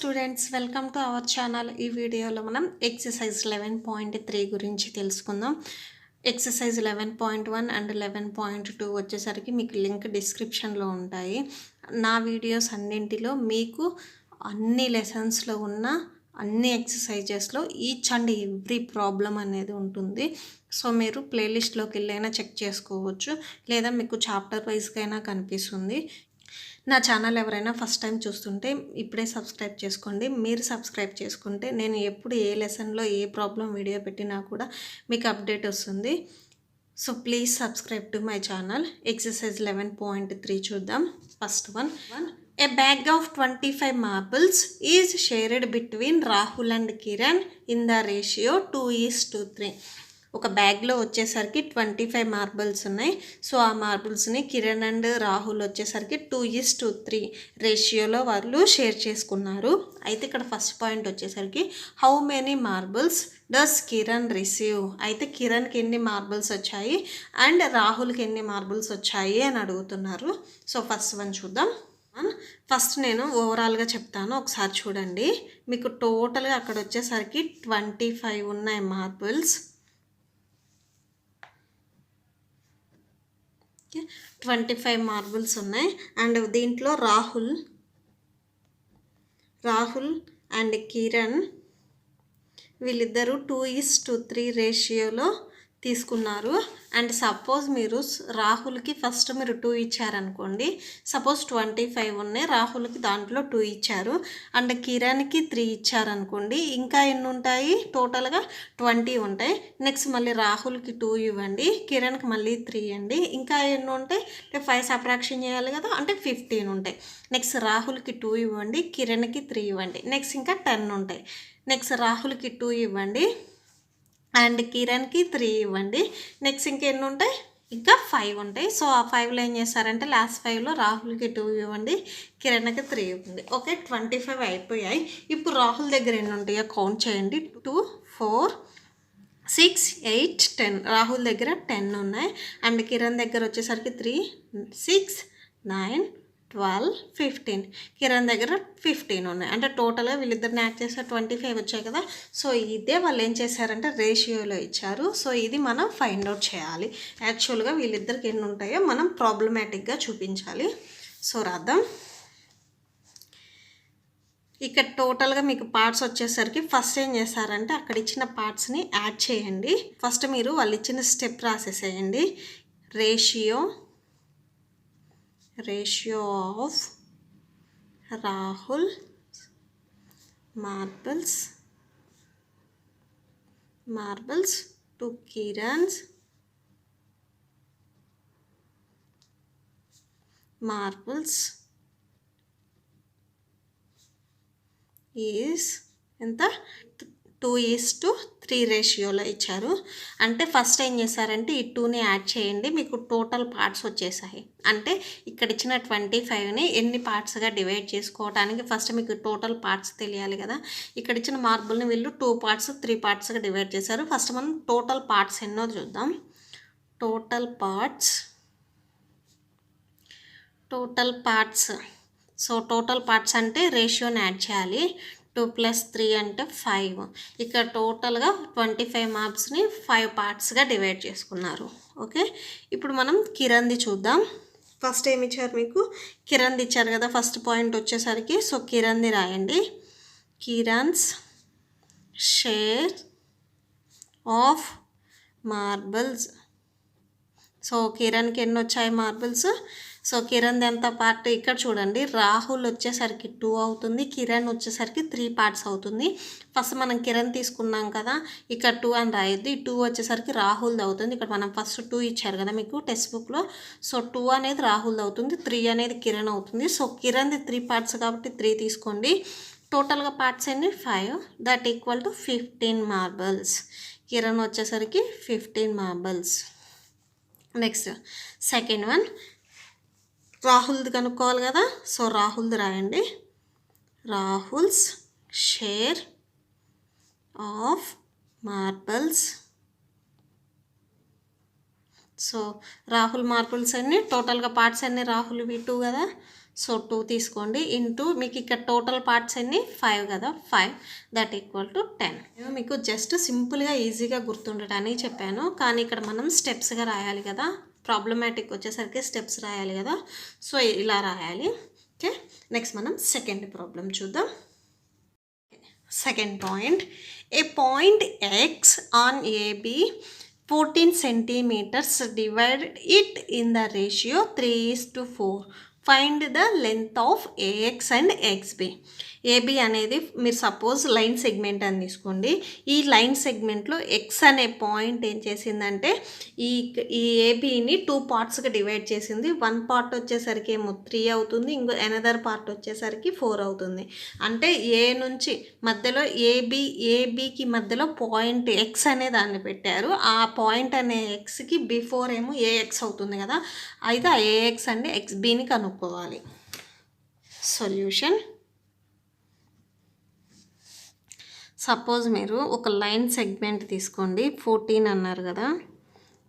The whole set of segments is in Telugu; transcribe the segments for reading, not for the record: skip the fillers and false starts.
Students, welcome to our channel. ఈ వీడియోలో మనం ఎక్సర్సైజ్ 11.3 గురించి తెలుసుకుందాం. ఎక్సర్సైజ్ 11.1 అండ్ 11.2 వచ్చేసరికి మీకు లింక్ డిస్క్రిప్షన్లో ఉంటాయి. నా వీడియోస్ అన్నింటిలో మీకు అన్ని లెసన్స్లో ఉన్న అన్ని ఎక్సర్సైజెస్లో ఈచ్ అండ్ ఎవ్రీ ప్రాబ్లం అనేది ఉంటుంది. సో మీరు ప్లేలిస్ట్లోకి వెళ్ళైనా చెక్ చేసుకోవచ్చు, లేదా మీకు చాప్టర్ వైజ్గా అయినా కనిపిస్తుంది. నా ఛానల్ ఎవరైనా ఫస్ట్ టైం చూస్తుంటే ఇప్పుడే సబ్స్క్రైబ్ చేసుకోండి. మీరు సబ్స్క్రైబ్ చేసుకుంటే నేను ఎప్పుడు ఏ లెసన్లో ఏ ప్రాబ్లం వీడియో పెట్టినా కూడా మీకు అప్డేట్ వస్తుంది. So please subscribe to my channel. Exercise 11.3 చూద్దాం. First one, a bag of 25 marbles is shared between Rahul and Kiran in the ratio 2:3. ఒక బ్యాగ్లో వచ్చేసరికి 25 మార్బుల్స్ ఉన్నాయి. సో ఆ మార్బుల్స్ని కిరణ్ అండ్ రాహుల్ వచ్చేసరికి 2:3 రేషియోలో వాళ్ళు షేర్ చేసుకున్నారు. అయితే ఇక్కడ ఫస్ట్ పాయింట్ వచ్చేసరికి how many marbles does Kiran receive. అయితే కిరణ్కి ఎన్ని మార్బుల్స్ వచ్చాయి అండ్ రాహుల్కి ఎన్ని మార్బుల్స్ వచ్చాయి అని అడుగుతున్నారు. సో ఫస్ట్ వన్ చూద్దాం. ఫస్ట్ నేను ఓవరాల్గా చెప్తాను, ఒకసారి చూడండి. మీకు టోటల్గా అక్కడ వచ్చేసరికి 25 ఉన్నాయి మార్బుల్స్. 25 మార్బుల్స్ ఉన్నాయి. అండ్ దీంట్లో రాహుల్ అండ్ కిరణ్ వీళ్ళిద్దరూ 2:3 రేషియోలో తీసుకున్నారు. అండ్ సపోజ్ మీరు రాహుల్కి ఫస్ట్ మీరు 2 ఇచ్చారనుకోండి, సపోజ్ 25 ఉన్నాయి, రాహుల్కి దాంట్లో 2 ఇచ్చారు, అండ్ కిరణ్కి 3 ఇచ్చారనుకోండి, ఇంకా ఎన్ని ఉంటాయి? టోటల్గా 20 ఉంటాయి. నెక్స్ట్ మళ్ళీ రాహుల్కి 2 ఇవ్వండి, కిరణ్కి మళ్ళీ 3 ఇవ్వండి, ఇంకా ఎన్ని ఉంటాయి? 5 సబ్ట్రాక్షన్ చేయాలి కదా, అంటే 15 ఉంటాయి. నెక్స్ట్ రాహుల్కి 2 ఇవ్వండి, కిరణ్కి 3 ఇవ్వండి, నెక్స్ట్ ఇంకా 10 ఉంటాయి. నెక్స్ట్ రాహుల్కి 2 ఇవ్వండి అండ్ కిరణ్కి 3 ఇవ్వండి, నెక్స్ట్ ఇంకెన్ని ఉంటాయి? ఇంకా 5 ఉంటాయి. సో ఆ 5లో ఏం చేస్తారంటే లాస్ట్ 5లో రాహుల్కి 2 ఇవ్వండి, కిరణ్కి 3 ఇవ్వండి. ఓకే, 25 అయిపోయాయి. ఇప్పుడు రాహుల్ దగ్గర ఎన్ని ఉంటాయో కౌంట్ చేయండి. 2, 4, 6, 8, 10. రాహుల్ దగ్గర 10 ఉన్నాయి. అండ్ కిరణ్ దగ్గర వచ్చేసరికి 3, 6, 9, 12, 15. కిరణ్ దగ్గర 15 ఉన్నాయి. అంటే టోటల్గా వీళ్ళిద్దరిని యాడ్ చేస్తే 25 వచ్చాయి కదా. సో ఇదే వాళ్ళు ఏం చేశారంటే రేషియోలో ఇచ్చారు. సో ఇది మనం ఫైండ్ అవుట్ చేయాలి. యాక్చువల్గా వీళ్ళిద్దరికి ఎన్ని ఉంటాయో మనం ప్రాబ్లమాటిక్గా చూపించాలి. సో రాద్దాం. ఇక్కడ టోటల్గా మీకు పార్ట్స్ వచ్చేసరికి ఫస్ట్ ఏం చేస్తారంటే అక్కడ ఇచ్చిన పార్ట్స్ని యాడ్ చేయండి. ఫస్ట్ మీరు వాళ్ళు ఇచ్చిన స్టెప్ రాసేసేయండి. Ratio of Rahul marbles to Kiran's marbles is ఎంత? 2:3 రేషియోలో ఇచ్చారు. అంటే ఫస్ట్ ఏం చేశారంటే ఈ 2ని యాడ్ చేయండి, మీకు టోటల్ పార్ట్స్ వచ్చేసాయి. అంటే ఇక్కడ ఇచ్చిన 25ని ఎన్ని పార్ట్స్గా డివైడ్ చేసుకోవడానికి ఫస్ట్ మీకు టోటల్ పార్ట్స్ తెలియాలి కదా. ఇక్కడ ఇచ్చిన మార్బుల్ని వీళ్ళు 2 పార్ట్స్ 3 పార్ట్స్గా డివైడ్ చేశారు. ఫస్ట్ మనం టోటల్ పార్ట్స్ ఎన్నో చూద్దాం. Total parts so total parts అంటే రేషియోని యాడ్ చేయాలి. 2 + 3 అంటే 5. ఇక్కడ టోటల్గా 25 మార్క్స్ని 5 పార్ట్స్గా డివైడ్ చేసుకున్నారు. ఓకే, ఇప్పుడు మనం కిరణ్ది చూద్దాం. ఫస్ట్ ఏమి ఇచ్చారు? మీకు కిరణ్ది ఇచ్చారు కదా ఫస్ట్ పాయింట్ వచ్చేసరికి. సో కిరణ్ది రాయండి. Kiran's share of marbles. So కిరణ్కి ఎన్ని వచ్చాయి మార్బుల్స్? సో కిరణ్ ఎంత పార్ట్? ఇక్కడ చూడండి, రాహుల్ వచ్చేసరికి 2 అవుతుంది, కిరణ్ వచ్చేసరికి 3 పార్ట్స్ అవుతుంది. ఫస్ట్ మనం కిరణ్ తీసుకున్నాం కదా, ఇక్కడ 2 అని రాయొద్దు. ఈ 2 వచ్చేసరికి రాహుల్ది అవుతుంది. ఇక్కడ మనం ఫస్ట్ 2 ఇచ్చారు కదా మీకు టెక్స్ట్ బుక్లో. సో 2 అనేది రాహుల్ది అవుతుంది, 3 అనేది కిరణ్ అవుతుంది. సో కిరణ్ది 3 పార్ట్స్ కాబట్టి 3 తీసుకోండి. టోటల్గా పార్ట్స్ ఎన్ని? 5. That equal to 15 marbles. Kiran వచ్చేసరికి 15 మార్బుల్స్. నెక్స్ట్ సెకండ్ వన్, రాహుల్ది కనుక్కోవాలి కదా. సో రాహుల్ది రాయండి. Rahul's share of marbles. So Rahul marbles అన్ని టోటల్గా పార్ట్స్ అన్ని రాహుల్ 2 కదా. సో 2 తీసుకోండి ఇంటూ మీకు ఇక్కడ టోటల్ పార్ట్స్ ఎన్ని 5 కదా 5 దట్ ఈక్వల్ టు 10. నేను మీకు జస్ట్ సింపుల్గా ఈజీగా గుర్తుండటానికి చెప్పాను, కానీ ఇక్కడ మనం స్టెప్స్గా రాయాలి కదా, ప్రాబ్లమాటిక్ వచ్చేసరికి స్టెప్స్ రాయాలి కదా, సో ఇలా రాయాలి. ఓకే, నెక్స్ట్ మనం సెకండ్ ప్రాబ్లం చూద్దాం. Second point, A point X on AB 14 centimeters, divide it in the ratio 3:4. Find the length of AX and XB. AB అనేది మీరు సపోజ్ లైన్ సెగ్మెంట్ అని తీసుకోండి. ఈ లైన్ సెగ్మెంట్లో ఎక్స్ అనే పాయింట్ ఏం చేసిందంటే ఈ ఏబీని 2 పార్ట్స్గా డివైడ్ చేసింది. 1 పార్ట్ వచ్చేసరికి ఏమో 3 అవుతుంది, ఇంకో అనదర్ పార్ట్ వచ్చేసరికి 4 అవుతుంది. అంటే ఏ నుంచి మధ్యలో ఏబీకి మధ్యలో పాయింట్ ఎక్స్ అనే దాన్ని పెట్టారు. ఆ పాయింట్ అనే ఎక్స్కి బిఫోర్ ఏమో ఏఎక్స్ అవుతుంది కదా, అయితే ఆ ఏఎక్స్ అంటే ఎక్స్బీని కనుక్కోవాలి. సొల్యూషన్, సపోజ్ మీరు ఒక లైన్ సెగ్మెంట్ తీసుకోండి, 14 అన్నారు కదా,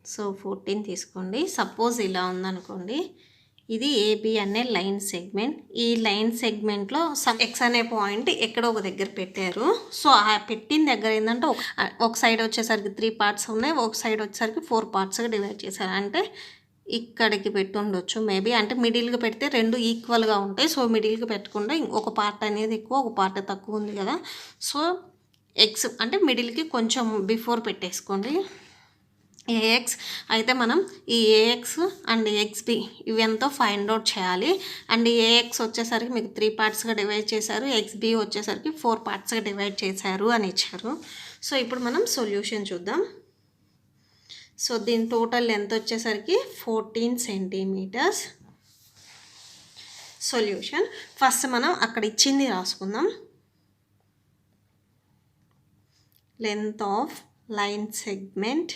సో 14 తీసుకోండి. సపోజ్ ఇలా ఉందనుకోండి, ఇది ఏబి అనే లైన్ సెగ్మెంట్. ఈ లైన్ సెగ్మెంట్లో ఎక్స్ అనే పాయింట్ ఎక్కడో ఒక దగ్గర పెట్టారు. సో ఆ పెట్టిన దగ్గర ఏంటంటే ఒక సైడ్ వచ్చేసరికి 3 పార్ట్స్ ఉన్నాయి, ఒక సైడ్ వచ్చేసరికి 4 పార్ట్స్గా డివైడ్ చేశారు. అంటే ఇక్కడికి పెట్టి ఉండొచ్చు మేబీ, అంటే మిడిల్గా పెడితే 2 ఈక్వల్గా ఉంటాయి. సో మిడిల్గా పెట్టకుండా ఒక పార్ట్ అనేది ఎక్కువ, ఒక పార్ట్ తక్కువ ఉంది కదా, సో ఎక్స్ అంటే మిడిల్కి కొంచెం బిఫోర్ పెట్టేసుకోండి ఏఎక్స్. అయితే మనం ఈ ఏఎక్స్ అండ్ ఎక్స్బి ఇవి ఎంతో ఫైండ్ అవుట్ చేయాలి. అండ్ ఏఎక్స్ వచ్చేసరికి మీకు 3 పార్ట్స్గా డివైడ్ చేశారు, ఎక్స్బి వచ్చేసరికి 4 పార్ట్స్గా డివైడ్ చేశారు అని ఇచ్చారు. సో ఇప్పుడు మనం సొల్యూషన్ చూద్దాం. సో దీని టోటల్ లెంత్ వచ్చేసరికి 14 సెంటీమీటర్స్. సొల్యూషన్, ఫస్ట్ మనం అక్కడ ఇచ్చింది రాసుకుందాం. Length of line segment,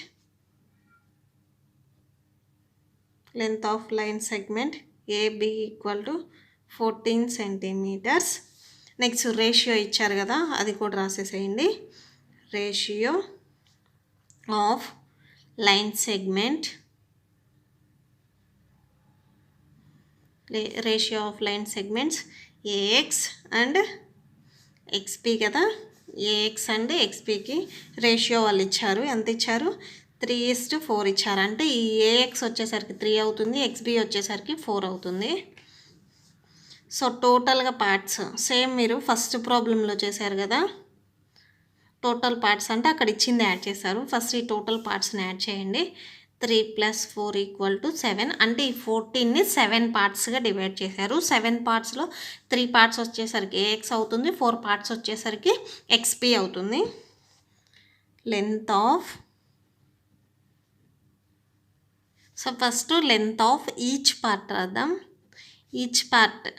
length of line segment AB equal to 14 centimeters. Next ratio ఇచ్చారు కదా, అది కూడా రాసేసేయండి. Ratio of line segment, ratio of line segments AX and XP కదా, ఏఎక్స్ అండ్ ఎక్స్పీకి రేషియో వాళ్ళు ఇచ్చారు. ఎంత ఇచ్చారు? 3:4 ఇచ్చారు. అంటే ఈ ఏఎక్స్ వచ్చేసరికి 3 అవుతుంది, ఎక్స్బీ వచ్చేసరికి 4 అవుతుంది. సో టోటల్గా పార్ట్స్ సేమ్ మీరు ఫస్ట్ ప్రాబ్లంలో చేశారు కదా, టోటల్ పార్ట్స్ అంటే అక్కడ ఇచ్చింది యాడ్ చేశారు. ఫస్ట్ ఈ టోటల్ పార్ట్స్ని యాడ్ చేయండి. 3 + 4 = 7. అంటే ఈ 14ని 7 పార్ట్స్గా డివైడ్ చేశారు. 7 పార్ట్స్లో 3 పార్ట్స్ వచ్చేసరికి ఏఎక్స్ అవుతుంది, 4 పార్ట్స్ వచ్చేసరికి ఎక్స్పీ అవుతుంది. Length of, so first length of each part రాద్దాం. ఈచ్ పార్ట్,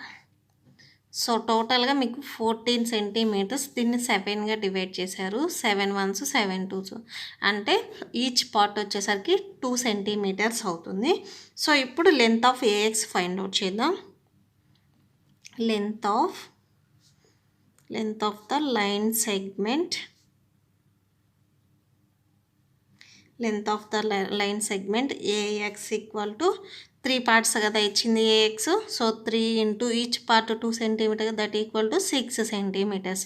సో టోటల్గా మీకు 14 సెంటీమీటర్స్, దీన్ని 7గా డివైడ్ చేశారు. 7 1s 7 2s, అంటే ఈచ్ పార్ట్ వచ్చేసరికి 2 సెంటీమీటర్స్ అవుతుంది. సో ఇప్పుడు length of AX find out చేద్దాం. Length of the line segment, length of the line segment AX equal to 3 parts కదా ఇచ్చింది AX, so 3 into each part 2 centimetre, that equal to 6 centimetres.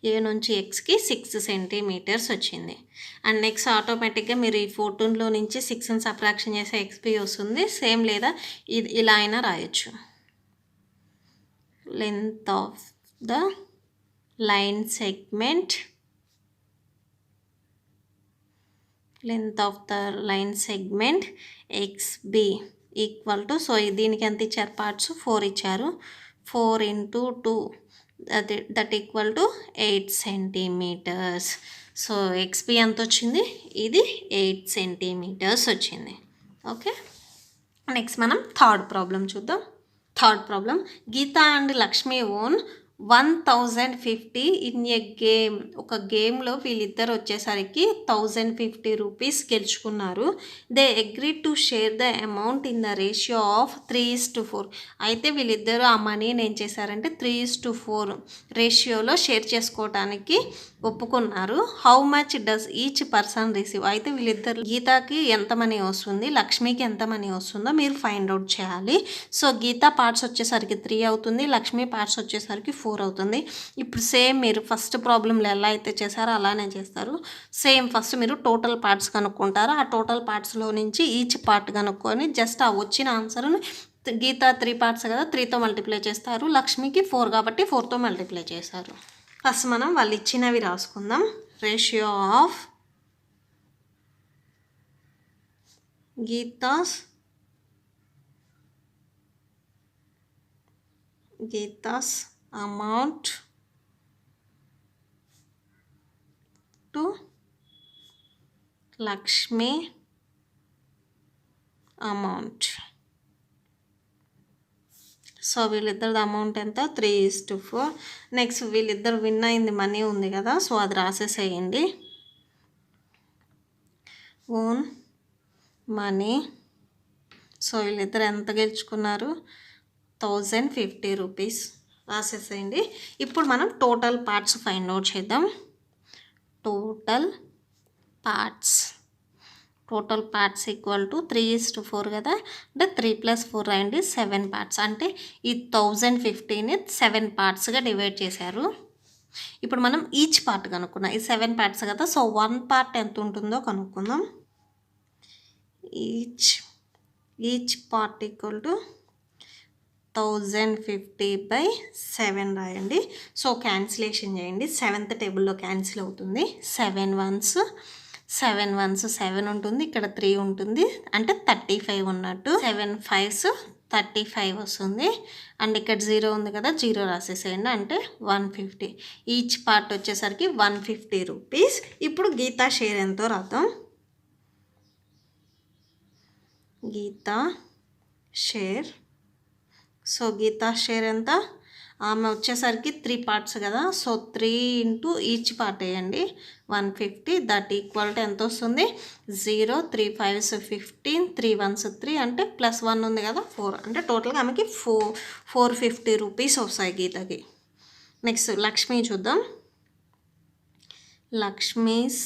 A నుంచి ఎక్స్కి 6 సెంటీమీటర్స్ వచ్చింది. అండ్ నెక్స్ట్ ఆటోమేటిక్గా మీరు ఈ 14లో నుంచి 6ని సబ్ట్రాక్షన్ చేసే ఎక్స్పీ వస్తుంది. సేమ్ లేదా ఇది ఇలా అయినా రాయొచ్చు. Length of the line segment, length of the line segment XB equal to, so దీనికి ఎంత ఇచ్చారు పార్ట్స్ 4 ఇచ్చారు, 4 × 2 that equal to 8 centimetres. So XP ఎంత వచ్చింది? ఇది 8 సెంటీమీటర్స్ వచ్చింది. ఓకే, నెక్స్ట్ మనం థర్డ్ ప్రాబ్లం చూద్దాం. Third problem, Geeta and Lakshmi own 1050 in a game. ఒక గేమ్లో వీళ్ళిద్దరు వచ్చేసరికి 1050 రూపీస్ గెలుచుకున్నారు. They agree to share the amount in the ratio of 3:4. అయితే వీళ్ళిద్దరూ ఆ మనీని ఏం చేశారంటే 3:4 రేషియోలో షేర్ చేసుకోవడానికి ఒప్పుకున్నారు. How much does each person receive. అయితే వీళ్ళిద్దరు గీతాకి ఎంత మనీ వస్తుంది, లక్ష్మికి ఎంత మనీ వస్తుందో మీరు ఫైండ్ అవుట్ చేయాలి. సో గీతా పార్ట్స్ వచ్చేసరికి 3 అవుతుంది, లక్ష్మి పార్ట్స్ వచ్చేసరికి 4 అవుతుంది. ఇప్పుడు సేమ్ మీరు ఫస్ట్ ప్రాబ్లంలో ఎలా అయితే చేశారో అలానే చేస్తారు. సేమ్ ఫస్ట్ మీరు టోటల్ పార్ట్స్ కనుక్కుంటారు. ఆ టోటల్ పార్ట్స్లో నుంచి ఈచ్ పార్ట్ కనుక్కొని జస్ట్ ఆ వచ్చిన ఆన్సర్ని గీత 3 పార్ట్స్ కదా, 3తో మల్టిప్లై చేస్తారు. లక్ష్మికి 4 కాబట్టి 4తో మల్టిప్లై చేశారు. ఫస్ట్ మనం వాళ్ళు ఇచ్చినవి రాసుకుందాం. Ratio of Geetha's amount to Lakshmi amount. So వీళ్ళిద్దరిది అమౌంట్ ఎంత 3:4. నెక్స్ట్ వీళ్ళిద్దరు విన్ అయింది మనీ ఉంది కదా, సో అది రాసేసేయండి. Own money. సో వీళ్ళిద్దరు ఎంత గెలుచుకున్నారు 1050 రూపీస్ రాసేసేయండి. ఇప్పుడు మనం టోటల్ పార్ట్స్ ఫైండ్ అవుట్ చేద్దాం. టోటల్ పార్ట్స్ ఈక్వల్ టు 3:4 కదా, అంటే 3 + 4 రాయండి. 7 పార్ట్స్. అంటే ఈ 1050ని 7 పార్ట్స్గా డివైడ్ చేశారు. ఇప్పుడు మనం ఈచ్ పార్ట్ కనుక్కున్నాం. ఈ 7 పార్ట్స్ కదా, సో 1 పార్ట్ ఎంత ఉంటుందో కనుక్కుందాం. ఈచ్ పార్ట్ ఈక్వల్ టు 1050/7 రాయండి. సో క్యాన్సిలేషన్ చేయండి. 7th టేబుల్లో క్యాన్సిల్ అవుతుంది. 7 ones 7 ఉంటుంది, ఇక్కడ 3 ఉంటుంది, అంటే 35 ఉన్నట్టు. 7 5s 35 వస్తుంది. అండ్ ఇక్కడ 0 ఉంది కదా, 0 రాసేసేయండి, అంటే 150. ఈచ్ పార్ట్ వచ్చేసరికి 150 రూపీస్. ఇప్పుడు గీతా షేర్ ఎంతో రాద్దాం. Geeta share. So Geeta share ఎంత, ఆమె వచ్చేసరికి 3 పార్ట్స్ కదా, సో 3 ఇంటూ ఈచ్ పార్ట్ వేయండి. 150 దట్ ఈక్వల్ టు ఎంత వస్తుంది 0. 3 5s 15, 3 1s 3, అంటే +1 ఉంది కదా 4, అంటే టోటల్గా ఆమెకి 450 రూపీస్ వస్తాయి గీతకి. నెక్స్ట్ లక్ష్మి చూద్దాం. లక్ష్మీస్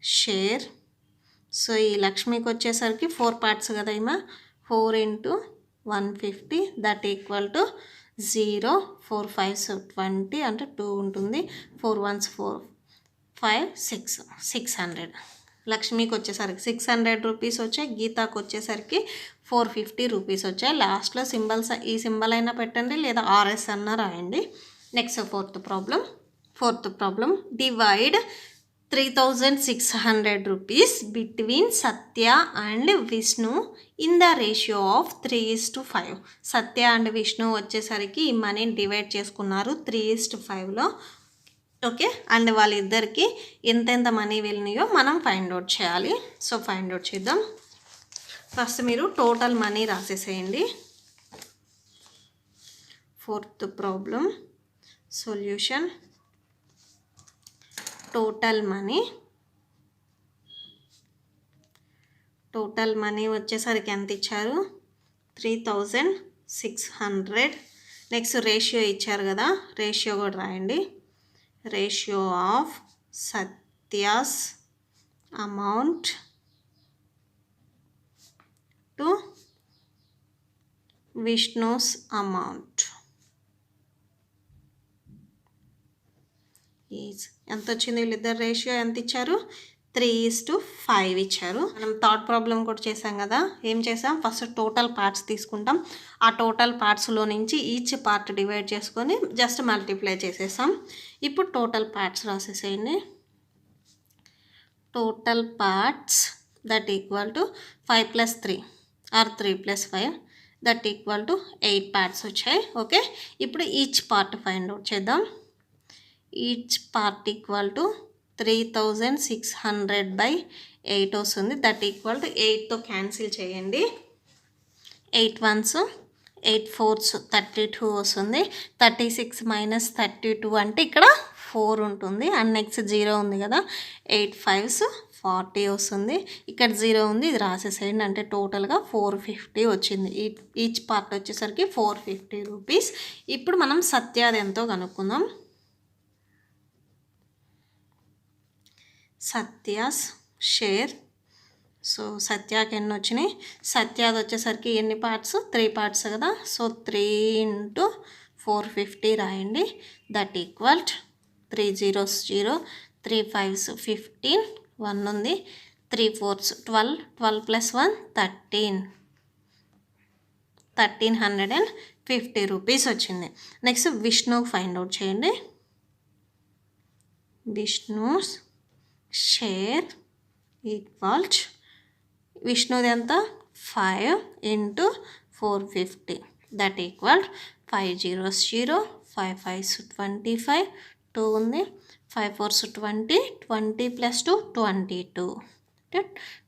షేర్. సో ఈ లక్ష్మికి వచ్చేసరికి 4 పార్ట్స్ కదా, ఈమె 4 into 150 that equal to 0. 4 5s 20, అంటే 2 ఉంటుంది. 4 1s 4 5 600. లక్ష్మికి వచ్చేసరికి 600 రూపీస్ వచ్చాయి. గీతాకు వచ్చేసరికి 450 రూపీస్ వచ్చాయి. లాస్ట్లో సింబల్స్, ఈ సింబల్ అయినా పెట్టండి లేదా RS అన్నా రాయండి. Next fourth problem. Divide 3600 rupees between Satya and Vishnu in the ratio of 3:5. Satya and Vishnu వచ్చేసరికి ఈ మనీని డివైడ్ చేసుకున్నారు 3:5లో. ఓకే, అండ్ వాళ్ళిద్దరికి ఎంతెంత మనీ వెళ్ళినాయో మనం ఫైండ్ అవుట్ చేయాలి. సో ఫైండ్ అవుట్ చేద్దాం. ఫస్ట్ మీరు టోటల్ మనీ రాసేసేయండి. Fourth problem solution. Total money వచ్చేసరికి ఎంత ఇచ్చారు 3600. నెక్స్ట్ రేషియో ఇచ్చారు కదా, రేషియో కూడా రాయండి. Ratio of Satya's amount to Vishnu's amount is ఎంత వచ్చింది. వీళ్ళిద్దరు రేషియో ఎంత ఇచ్చారు 3:5 ఇచ్చారు. మనం థర్డ్ ప్రాబ్లం కూడా చేసాం కదా, ఏం చేసాం ఫస్ట్ టోటల్ పార్ట్స్ తీసుకుంటాం. ఆ టోటల్ పార్ట్స్లో నుంచి ఈచ్ పార్ట్ డివైడ్ చేసుకొని జస్ట్ మల్టిప్లై చేసేసాం. ఇప్పుడు టోటల్ పార్ట్స్ రాసేసేయండి. Total parts that equal to 5 + 3 or 3 + 5 that equal to 8 parts వచ్చాయి. ఓకే, ఇప్పుడు ఈచ్ పార్ట్ ఫైండ్ అవుట్ చేద్దాం. ఈచ్ పార్ట్ ఈక్వల్ టు 3600/8 వస్తుంది. దట్ ఈక్వల్ టు 8తో క్యాన్సిల్ చేయండి. 8 1s 8 4s 32 వస్తుంది. 36 మైనస్ 32 అంటే ఇక్కడ 4 ఉంటుంది. అండ్ నెక్స్ట్ 0 ఉంది కదా, 8 5s 40 వస్తుంది. ఇక్కడ 0 ఉంది, ఇది రాసేసేయండి. అంటే టోటల్గా 450 వచ్చింది. ఈచ్ పార్ట్ వచ్చేసరికి 450 రూపీస్. ఇప్పుడు మనం సత్యాది ఎంతో కనుక్కుందాం. సత్యాస్ షేర్. సో సత్యాకి ఎన్ని వచ్చినాయి? సత్యాది వచ్చేసరికి ఎన్ని పార్ట్స్? 3 పార్ట్స్ కదా. సో 3 × 450 రాయండి. దట్ ఈక్వల్ 3 zeros 0, 3 5s 15, 1 ఉంది, 3 4s 12, 12 + 1 13, 1350 రూపీస్ వచ్చింది. నెక్స్ట్ విష్ణు ఫైండ్ అవుట్ చేయండి. విష్ణుస్ షేర్ ఈక్వల్ విష్ణుది ఎంత? 5 × 450 దట్ ఈక్వల్ 5 zeros 0, 5 5s 25, 2 ఉంది, 5 4s 20, 20 + 2 22,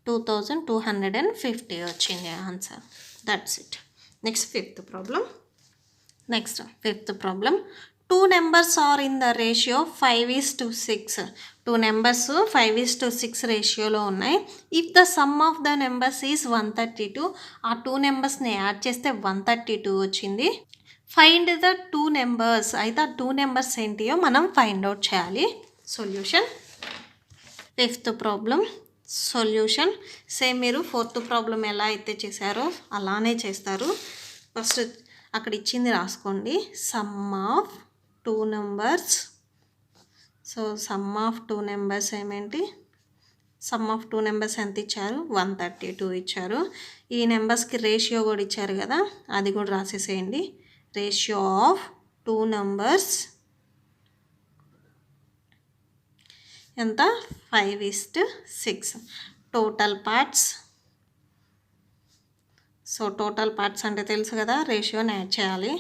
2250 వచ్చింది answer. That's it. Next fifth problem. 2 numbers are in the ratio 5:6. 2 numbers 5:6 రేషియోలో ఉన్నాయి. If the sum of the numbers is 132, ఆ 2 నెంబర్స్ని యాడ్ చేస్తే 132 వచ్చింది. Find the 2 numbers. అయితే ఆ 2 నెంబర్స్ ఏంటియో మనం ఫైండ్ అవుట్ చేయాలి. Solution. Fifth problem solution same మీరు ఫోర్త్ ప్రాబ్లం ఎలా అయితే చేశారో అలానే చేస్తారు. ఫస్ట్ అక్కడ ఇచ్చింది రాసుకోండి. Sum of 2 numbers. So sum of 2 numbers ఏమేంటి? సమ్ ఆఫ్ 2 numbers ఎంత ఇచ్చారు? 132 ఇచ్చారు. ఈ నెంబర్స్కి రేషియో కూడా ఇచ్చారు కదా, అది కూడా రాసేసేయండి. రేషియో ఆఫ్ 2 numbers ఎంత? 5:6. Total parts. So total parts అంటే తెలుసు కదా, రేషియోని యాడ్ చేయాలి.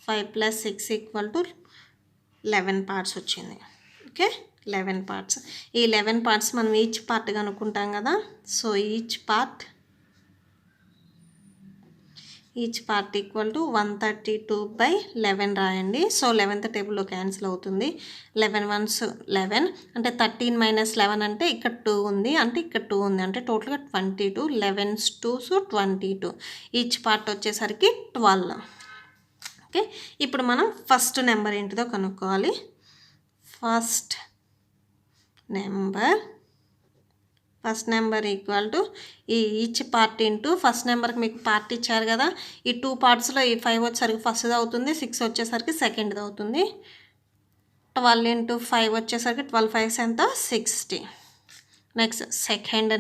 5 + 6 = 11 పార్ట్స్ వచ్చింది. Okay, 11 parts. ఈ 11 పార్ట్స్ మనం ఈచ్ పార్ట్ కనుక్కుంటాం కదా. సో ఈచ్ పార్ట్ = 132/11 రాయండి. సో 11th టేబుల్లో క్యాన్సిల్ అవుతుంది. 11 1s 11 అంటే 13 - 11 అంటే ఇక్కడ 2 ఉంది, అంటే ఇక్కడ 2 ఉంది, అంటే టోటల్గా 22. 11s 2s 22. ఈచ్ పార్ట్ వచ్చేసరికి 12. ఓకే, ఇప్పుడు మనం ఫస్ట్ నెంబర్ ఏంటిదో కనుక్కోవాలి. First number equal to each part into first నెంబర్కి మీకు పార్ట్ ఇచ్చారు కదా, ఈ 2 పార్ట్స్లో ఈ 5 వచ్చేసరికి ఫస్ట్ది అవుతుంది, 6 వచ్చేసరికి సెకండ్ది అవుతుంది. 12 × 5 వచ్చేసరికి 12 5s ఎంత? 60. Next second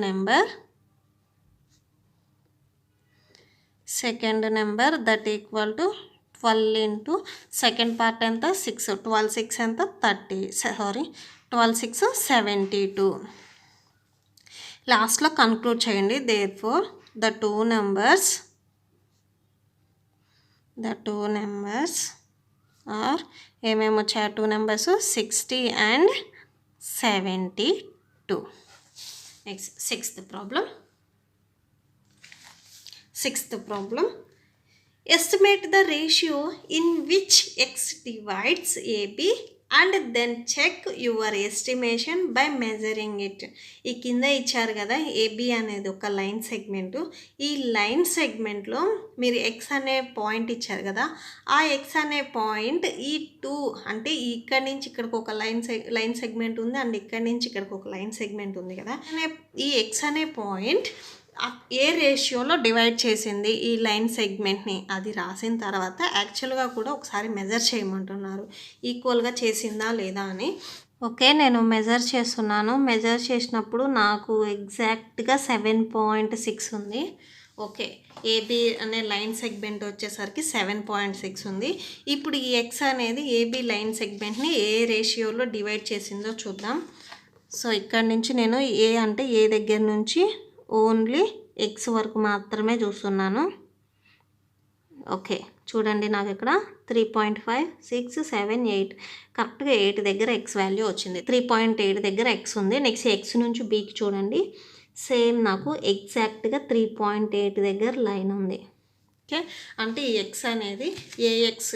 number that equal to 12 × second part ఎంత? 6. 12 6 ఎంత? 12 6 72. లాస్ట్లో కన్క్లూడ్ చేయండి. Therefore the two numbers are ఏమేమి వచ్చాయి? 2 numbers 60 and 72. Next sixth problem. Estimate the ratio in which x divides AB and then check your estimation by measuring it. ఈ కింద ఇచ్చారు కదా, ఏబి అనేది ఒక లైన్ సెగ్మెంటు. ఈ లైన్ సెగ్మెంట్లో మీరు ఎక్స్ అనే పాయింట్ ఇచ్చారు కదా, ఆ ఎక్స్ అనే పాయింట్ ఈ 2 అంటే ఇక్కడి నుంచి ఇక్కడికి ఒక లైన్ సెగ్మెంట్ ఉంది, అండ్ ఇక్కడి నుంచి ఇక్కడికి ఒక లైన్ సెగ్మెంట్ ఉంది కదా, ఈ ఎక్స్ అనే పాయింట్ ఏ రేషియోలో డివైడ్ చేసింది ఈ లైన్ సెగ్మెంట్ని, అది రాసిన తర్వాత యాక్చువల్గా కూడా ఒకసారి మెజర్ చేయమంటున్నారు, ఈక్వల్గా చేసిందా లేదా అని. ఓకే, నేను మెజర్ చేస్తున్నాను. మెజర్ చేసినప్పుడు నాకు ఎగ్జాక్ట్గా 7.6 ఉంది. ఓకే, ఏబి అనే లైన్ సెగ్మెంట్ వచ్చేసరికి 7.6 ఉంది. ఇప్పుడు ఈ ఎక్స్ అనేది ఏబి లైన్ సెగ్మెంట్ని ఏ రేషియోలో డివైడ్ చేసిందో చూద్దాం. సో ఇక్కడ నుంచి నేను ఏ అంటే ఏ దగ్గర నుంచి ఓన్లీ ఎక్స్ వరకు మాత్రమే చూస్తున్నాను. ఓకే చూడండి, నాకు ఇక్కడ 3.5 6 7 8 కరెక్ట్గా 8 దగ్గర ఎక్స్ వాల్యూ వచ్చింది. 3.8 దగ్గర ఎక్స్ ఉంది. నెక్స్ట్ ఎక్స్ నుంచి బీకి చూడండి, సేమ్ నాకు ఎగ్జాక్ట్గా 3.8 దగ్గర లైన్ ఉంది. ఓకే, అంటే ఈ ఎక్స్ అనేది ఏఎక్స్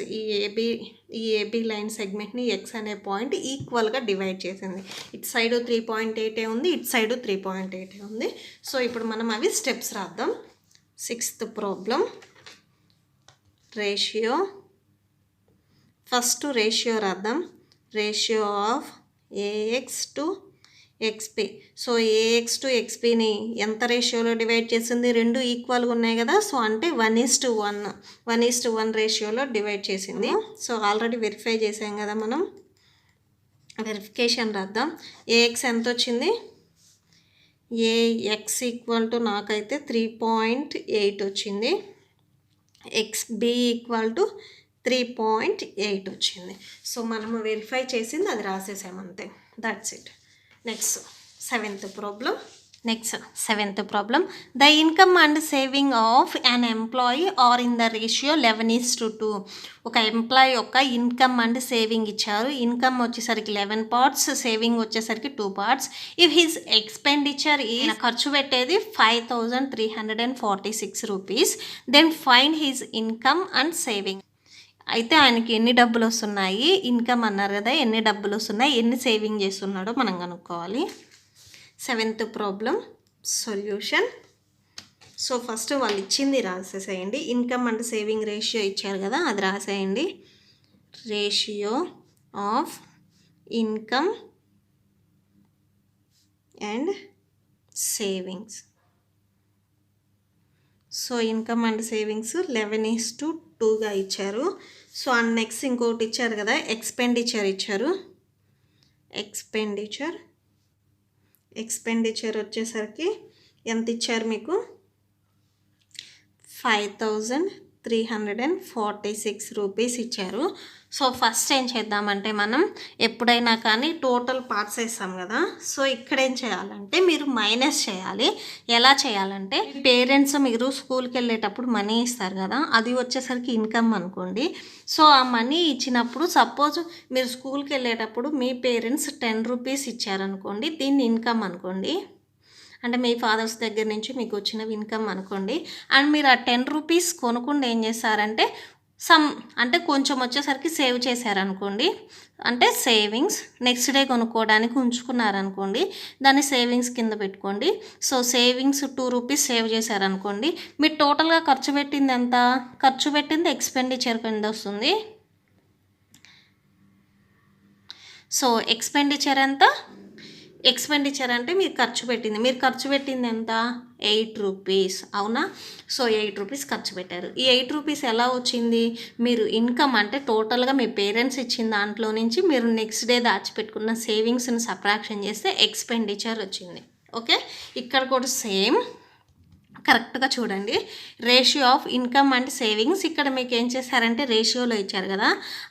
ఈ ఏబి లైన్ సెగ్మెంట్ని ఎక్స్ అనే పాయింట్ ఈక్వల్గా డివైడ్ చేసింది. ఇటు సైడు 3.8 ఉంది, ఇటు సైడు 3.8 ఉంది. సో ఇప్పుడు మనం అవి స్టెప్స్ రాద్దాం. 6th problem ratio. First ratio రాద్దాం. Ratio of AX to XP. So AX to ఎక్స్పీని ఎంత రేషియోలో డివైడ్ చేసింది? రెండు ఈక్వల్గా ఉన్నాయి కదా, సో అంటే 1:1 రేషియోలో డివైడ్ చేసింది. సో ఆల్రెడీ వెరిఫై చేసాం కదా మనం, వెరిఫికేషన్ రాద్దాం. ఏఎక్స్ ఎంత వచ్చింది? ఏఎక్స్ ఈక్వల్ టు నాకైతే 3.8 వచ్చింది. ఎక్స్బి ఈక్వల్ టు 3.8 వచ్చింది. సో మనము వెరిఫై చేసింది అది రాసేసామంతే. That's it. Next seventh problem. The income and saving of an employee are in the ratio 11:2. ఒక ఎంప్లాయీ యొక్క ఇన్కమ్ అండ్ సేవింగ్ ఇచ్చారు. ఇన్కమ్ వచ్చేసరికి 11 parts, సేవింగ్ వచ్చేసరికి 2 parts. ఇఫ్ హిజ్ ఎక్స్పెండిచర్ ఖర్చు పెట్టేది 5,346 rupees, then find his income and saving. అయితే ఆయనకి ఎన్ని డబ్బులు వస్తున్నాయి, ఇన్కమ్ అన్నారు కదా, ఎన్ని డబ్బులు వస్తున్నాయి, ఎన్ని సేవింగ్ చేస్తున్నాడో మనం కనుక్కోవాలి. 7th problem solution. So first వాళ్ళు ఇచ్చింది రాసేసేయండి. ఇన్కమ్ అండ్ సేవింగ్ రేషియో ఇచ్చారు కదా, అది రాసేయండి. Ratio of income and savings. So income and savings 11:2గా ఇచ్చారు. సో అండ్ నెక్స్ట్ ఇంకోటి ఇచ్చారు కదా, ఎక్స్పెండిచర్ ఇచ్చారు. ఎక్స్పెండిచర్ వచ్చేసరికి ఎంత ఇచ్చారు మీకు? 5,346 రూపీస్ ఇచ్చారు. సో ఫస్ట్ ఏం చేద్దామంటే, మనం ఎప్పుడైనా కానీ టోటల్ పార్ట్స్ వేస్తాం కదా, సో ఇక్కడ ఏం చేయాలంటే మీరు మైనస్ చేయాలి. ఎలా చేయాలంటే, పేరెంట్స్ మీరు స్కూల్కి వెళ్ళేటప్పుడు మనీ ఇస్తారు కదా, అది వచ్చేసరికి ఇన్కమ్ అనుకోండి. సో ఆ మనీ ఇచ్చినప్పుడు సపోజ్ మీరు స్కూల్కి వెళ్ళేటప్పుడు మీ పేరెంట్స్ 10 రూపీస్ ఇచ్చారనుకోండి, దీన్ని ఇన్కమ్ అనుకోండి. అంటే మీ ఫాదర్స్ దగ్గర నుంచి మీకు వచ్చిన ఇన్కమ్ అనుకోండి. అండ్ మీరు ఆ 10 రూపీస్ కొనుక్కుండా ఏం చేస్తారంటే, అంటే కొంచెం వచ్చేసరికి సేవ్ చేశారనుకోండి, అంటే సేవింగ్స్. నెక్స్ట్ డే కొనుక్కోవడానికి ఉంచుకున్నారనుకోండి, దాన్ని సేవింగ్స్ కింద పెట్టుకోండి. సో సేవింగ్స్ 2 రూపీస్ సేవ్ చేశారనుకోండి, మీరు టోటల్గా ఖర్చు పెట్టింది ఎంత? ఖర్చు పెట్టింది ఎక్స్పెండిచర్ కింద వస్తుంది. సో ఎక్స్పెండిచర్ ఎంత? ఎక్స్పెండిచర్ అంటే మీరు ఖర్చు పెట్టింది ఎంత? 8 రూపీస్, అవునా? సో 8 రూపీస్ ఖర్చు పెట్టారు. ఈ 8 రూపీస్ ఎలా వచ్చింది? మీరు ఇన్కమ్ అంటే టోటల్గా మీ పేరెంట్స్ ఇచ్చిన దాంట్లో నుంచి మీరు నెక్స్ట్ డే దాచిపెట్టుకున్న సేవింగ్స్ని సబ్ట్రాక్షన్ చేస్తే ఎక్స్పెండిచర్ వచ్చింది. ఓకే, ఇక్కడ కూడా సేమ్ కరెక్ట్గా చూడండి. Ratio of income and savings ఇక్కడ మీకు ఏం చేశారంటే రేషియోలో ఇచ్చారు కదా,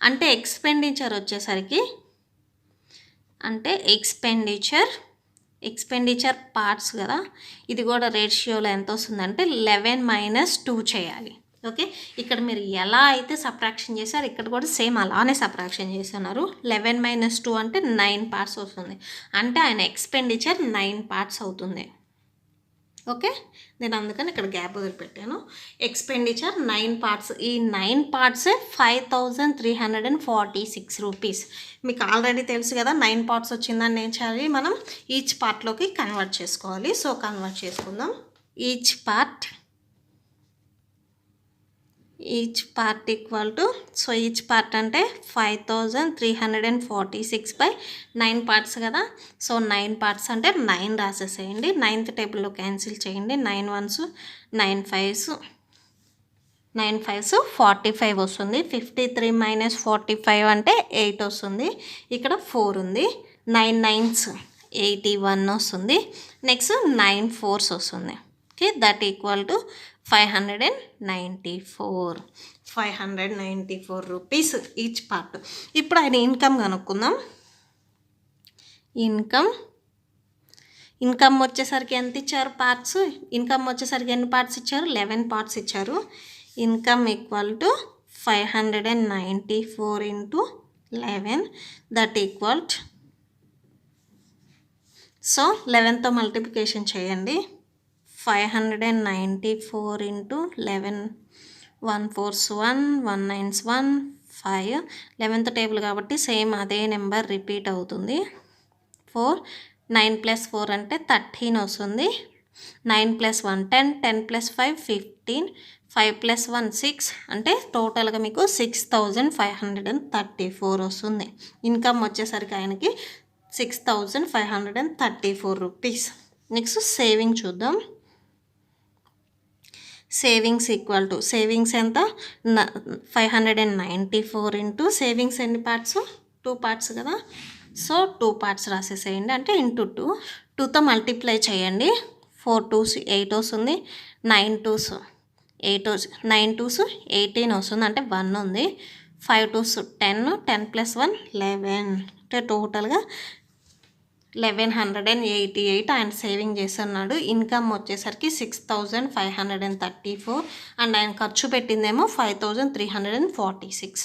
అంటే ఎక్స్పెండిచర్ వచ్చేసరికి అంటే ఎక్స్పెండిచర్ పార్ట్స్ కదా, ఇది కూడా రేషియోలో ఎంత వస్తుందంటే 11-2 చేయాలి. ఓకే, ఇక్కడ మీరు ఎలా అయితే సబ్ట్రాక్షన్ చేశారు ఇక్కడ కూడా సేమ్ అలానే సబ్ట్రాక్షన్ చేస్తున్నారు. 11-2 అంటే 9 parts వస్తుంది. అంటే ఆయన ఎక్స్పెండిచర్ 9 parts అవుతుంది. ఓకే, నేను అందుకని ఇక్కడ గ్యాప్ వదిలిపెట్టాను. Expenditure 9 parts. ఈ 9 parts 5,346 రూపీస్. మీకు ఆల్రెడీ తెలుసు కదా, 9 parts వచ్చిందని ఏం చేయాలి, మనం ఈచ్ పార్ట్లోకి కన్వర్ట్ చేసుకోవాలి. సో కన్వర్ట్ చేసుకుందాం. Each part equal to, so each part అంటే 5,346 బై 9 parts కదా. సో 9 parts అంటే 9 రాసేసేయండి. 9th టేబుల్లో క్యాన్సిల్ చేయండి. 9 1s 9 5s 45 వస్తుంది. 53 - 45 అంటే 8 వస్తుంది. ఇక్కడ 4 ఉంది. 9 9s 81 వస్తుంది. నెక్స్ట్ 9 4s వస్తుంది. Okay, that equal to 594 rupees each part. ఇప్పుడు ఆయన ఇన్కమ్ కనుక్కుందాం. ఇన్కమ్ వచ్చేసరికి ఎంత ఇచ్చారు పార్ట్స్? ఇన్కమ్ వచ్చేసరికి ఎన్ని పార్ట్స్ ఇచ్చారు? 11 parts ఇచ్చారు. Income equal to 594 × 11, that equal. So 11తో మల్టిప్లికేషన్ చేయండి. 594 × 11 1 4s 1, 1 9s 1, 5. 11th టేబుల్ కాబట్టి సేమ్ అదే నెంబర్ రిపీట్ అవుతుంది. 4, 9 + 4 అంటే 13 వస్తుంది. 9 + 1 10, 10 + 5 15, 5 + 1 6 అంటే టోటల్గా మీకు 6534 వస్తుంది. ఇన్కమ్ వచ్చేసరికి ఆయనకి 6534 రూపీస్. నెక్స్ట్ సేవింగ్ చూద్దాం. సేవింగ్స్ ఈక్వల్ టు సేవింగ్స్ ఎంత 594 ఇంటూ సేవింగ్స్ ఎన్ని పార్ట్స్ 2 పార్ట్స్ కదా. సో 2 పార్ట్స్ రాసేసేయండి, అంటే ఇంటూ 2తో మల్టిప్లై చేయండి. 4 2s 8 వస్తుంది. 9 2s 8 9 2s 18 వస్తుంది, అంటే 1 ఉంది. 5 2s 10, 10 + 1 11, అంటే టోటల్గా 1188 ఆయన సేవింగ్ చేస్తున్నాడు. ఇన్కమ్ వచ్చేసరికి 6534 అండ్ ఆయన ఖర్చు పెట్టిందేమో 5346.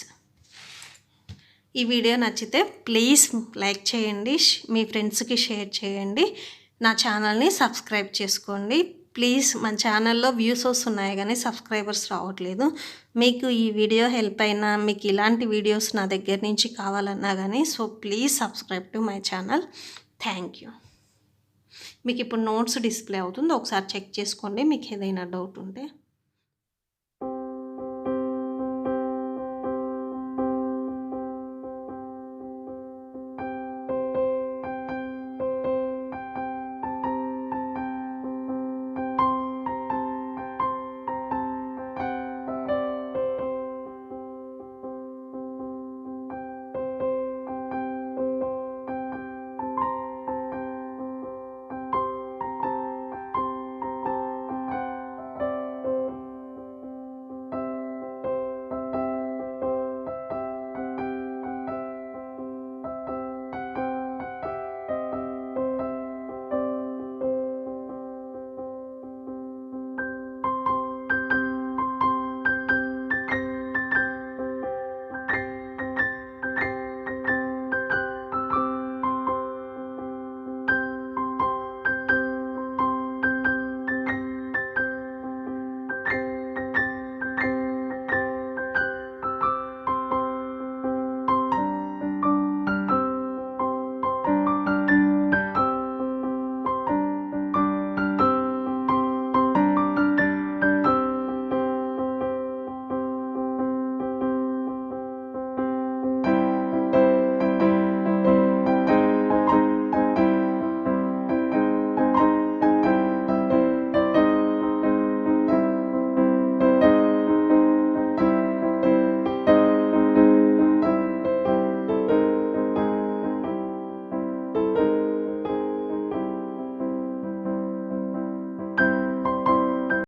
ఈ వీడియో నచ్చితే ప్లీజ్ లైక్ చేయండి, మీ ఫ్రెండ్స్కి షేర్ చేయండి, నా ఛానల్ని సబ్స్క్రైబ్ చేసుకోండి ప్లీజ్. మన ఛానల్లో వ్యూస్ వస్తున్నాయి కానీ సబ్స్క్రైబర్స్ రావట్లేదు. మీకు ఈ వీడియో హెల్ప్ అయినా, మీకు ఇలాంటి వీడియోస్ నా దగ్గర నుంచి కావాలన్నా కానీ so please subscribe to my channel. Thank you. మీకు ఇప్పుడు నోట్స్ డిస్ప్లే అవుతుంది, ఒకసారి చెక్ చేసుకోండి మీకు ఏదైనా డౌట్ ఉంటే.